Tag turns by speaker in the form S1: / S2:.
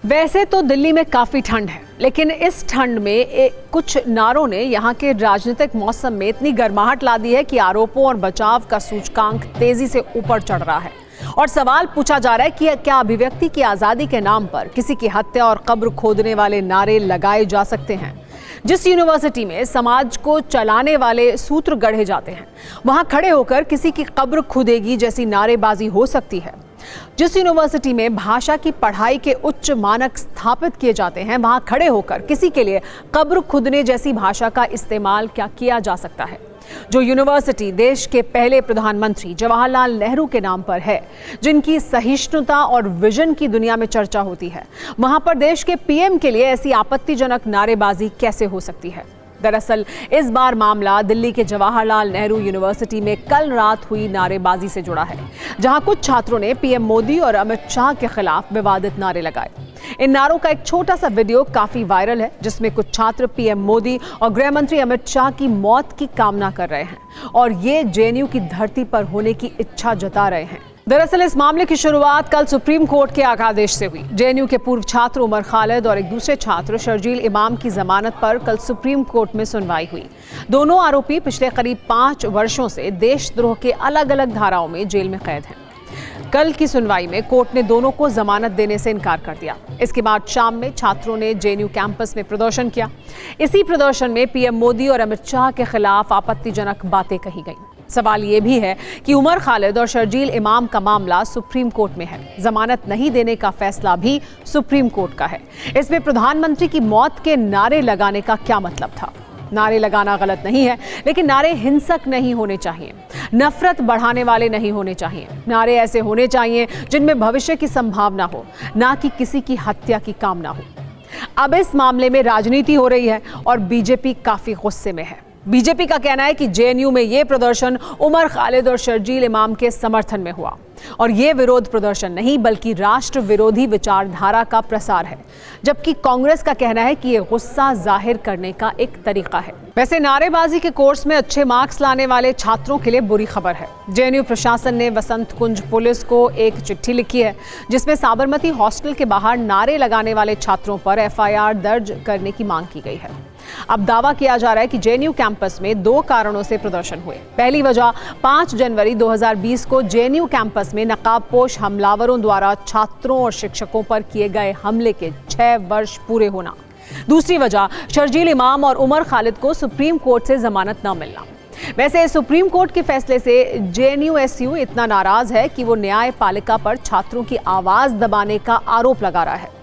S1: वैसे तो दिल्ली में काफी ठंड है, लेकिन इस ठंड में कुछ नारों ने यहाँ के राजनीतिक मौसम में इतनी गर्माहट ला दी है कि आरोपों और बचाव का सूचकांक तेजी से ऊपर चढ़ रहा है। और सवाल पूछा जा रहा है कि क्या अभिव्यक्ति की आजादी के नाम पर किसी की हत्या और कब्र खोदने वाले नारे लगाए जा सकते हैं। जिस यूनिवर्सिटी में समाज को चलाने वाले सूत्र गढ़े जाते हैं, वहां खड़े होकर किसी की कब्र खुदेगी जैसी नारेबाजी हो सकती है। जिस यूनिवर्सिटी में भाषा की पढ़ाई के उच्च मानक स्थापित किए जाते हैं, वहां खड़े होकर किसी के लिए कब्र खुदने जैसी भाषा का इस्तेमाल क्या किया जा सकता है। जो यूनिवर्सिटी देश के पहले प्रधानमंत्री जवाहरलाल नेहरू के नाम पर है, जिनकी सहिष्णुता और विजन की दुनिया में चर्चा होती है, वहां पर देश के पीएम के लिए ऐसी आपत्तिजनक नारेबाजी कैसे हो सकती है। दरअसल इस बार मामला दिल्ली के जवाहरलाल नेहरू यूनिवर्सिटी में कल रात हुई नारेबाजी से जुड़ा है, जहां कुछ छात्रों ने पीएम मोदी और अमित शाह के खिलाफ विवादित नारे लगाए। इन नारों का एक छोटा सा वीडियो काफी वायरल है, जिसमें कुछ छात्र पीएम मोदी और गृह मंत्री अमित शाह की मौत की कामना कर रहे हैं और ये जेएनयू की धरती पर होने की इच्छा जता रहे हैं। दरअसल इस मामले की शुरुआत कल सुप्रीम कोर्ट के आदेश से हुई। जेएनयू के पूर्व छात्र उमर खालिद और एक दूसरे छात्र शर्जील इमाम की जमानत पर कल सुप्रीम कोर्ट में सुनवाई हुई। दोनों आरोपी पिछले करीब 5 वर्षों से देशद्रोह के अलग अलग धाराओं में जेल में कैद हैं। कल की सुनवाई में कोर्ट ने दोनों को जमानत देने से इनकार कर दिया। इसके बाद शाम में छात्रों ने जेएनयू कैंपस में प्रदर्शन किया। इसी प्रदर्शन में पीएम मोदी और अमित शाह के खिलाफ आपत्तिजनक बातें कही गईं। सवाल ये भी है कि उमर खालिद और शर्जील इमाम का मामला सुप्रीम कोर्ट में है। जमानत नहीं देने का फैसला भी सुप्रीम कोर्ट का है। इसमें प्रधानमंत्री की मौत के नारे लगाने का क्या मतलब था। नारे लगाना गलत नहीं है, लेकिन नारे हिंसक नहीं होने चाहिए, नफरत बढ़ाने वाले नहीं होने चाहिए। नारे ऐसे होने चाहिए जिनमें भविष्य की संभावना हो, ना कि किसी की हत्या की कामना हो। अब इस मामले में राजनीति हो रही है और बीजेपी काफी गुस्से में है। बीजेपी का कहना है कि जेएनयू में यह प्रदर्शन उमर खालिद और शर्जील इमाम के समर्थन में हुआ और यह विरोध प्रदर्शन नहीं बल्कि राष्ट्र विरोधी विचारधारा का प्रसार है, जबकि कांग्रेस का कहना है कि यह गुस्सा जाहिर करने का एक तरीका है। वैसे नारेबाजी के कोर्स में अच्छे मार्क्स लाने वाले छात्रों के लिए बुरी खबर है। जेएनयू प्रशासन ने वसंत कुंज पुलिस को एक चिट्ठी लिखी है, जिसमें साबरमती हॉस्टल के बाहर नारे लगाने वाले छात्रों पर एफआईआर दर्ज करने की मांग की गई है। अब दावा किया जा रहा है कि जेएनयू कैंपस में 2 कारणों से प्रदर्शन हुए। पहली वजह 5 जनवरी 2020 को जेएनयू कैंपस में नकाबपोश हमलावरों द्वारा छात्रों और शिक्षकों पर किए गए हमले के 6 वर्ष पूरे होना। दूसरी वजह शर्जील इमाम और उमर खालिद को सुप्रीम कोर्ट से जमानत न मिलना। वैसे सुप्रीम कोर्ट के फैसले से जेएनयू इतना नाराज है कि वो न्यायपालिका पर छात्रों की आवाज दबाने का आरोप लगा रहा है।